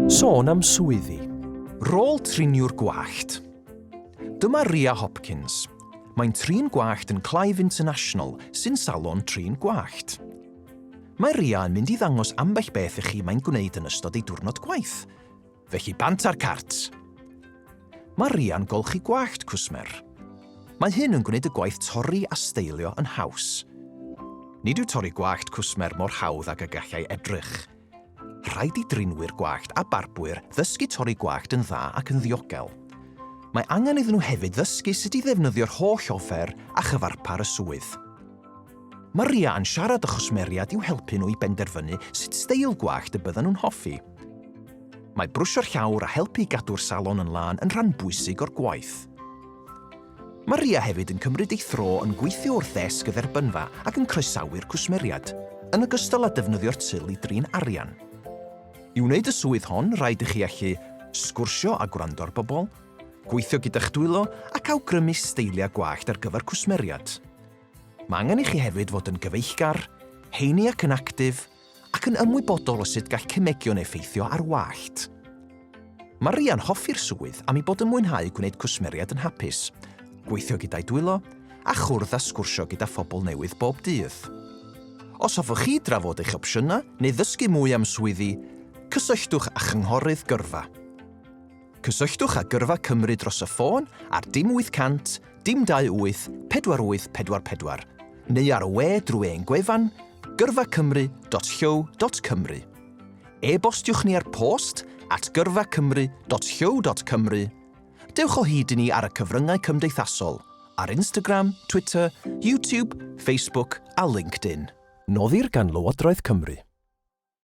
Sôn am swyddi. Rôl Triniwr Gwallt. Dyma Ria Hopkins. Mae'n trin gwallt yn Gwyliwch International sy'n salon trin gwallt. Mae Ria yn mynd i ddangos ambell beth i chi mae'n gwneud yn ystod ei diwrnod gwaith. Felly bant ar cart. Mae Ria yn golchi gwallt cwsmer. Mae hyn yn gwneud y gwaith torri a steilio yn haws. Nid yw torri gwallt cwsmer mor hawdd ag y gallai edrych. Rhaid i drinwyr gwallt a barbwyr ddysgu torri gwallt yn dda ac yn ddiogel. Mae angen iddyn nhw hefyd ddysgu sut i ddefnyddio'r holl offer a chyfarpar y swydd. Mae Ria yn siarad y chwsmeriad i'w helpu nhw i benderfynu sut steil gwallt y byddan nhw'n hoffi. Mae brwsio'r llawr a helpu i gadw'r salon yn lan yn rhan bwysig o'r gwaith. Mae Ria hefyd yn cymryd ei thro yn gweithio wrth ddesg y dderbynfa ac yn croesawu'r cwsmeriad, yn ogystal â defnyddio'r tyl i drin arian. I wneud y swydd hon, rhaid i chi allu sgwrsio a gwrando ar bobl, gweithio gyda'ch dwylo ac awgrymu steiliau gwallt ar gyfer cwsmeriad. Mae angen i chi hefyd fod yn gyfeillgar, heini ac yn actif, ac yn ymwybodol o sut gall cymegion effeithio ar wallt. Mae Ria'n hoffi'r swydd am ei bod yn mwynhau gwneud cwsmeriad yn hapus, gweithio gyda'i dwylo a chwrdd a sgwrsio gyda phobl newydd bob dydd. Os hoffwch chi drafod eich opsiynau neu ddysgu mwy am swyddi, cysylltwch â chynghorydd gyrfa. Cysylltwch â Gyrfa Cymru dros y ffôn ar 0800 228 4844 neu ar y we drwy ein gwefan gyrfacymru.llw.cymru. E-bostiwch ni ar post@gyrfacymru.llw.cymru. Dewch o hyd i ni ar y cyfryngau cymdeithasol, ar Instagram, Twitter, YouTube, Facebook a LinkedIn. Noddir gan Lywodraeth Cymru.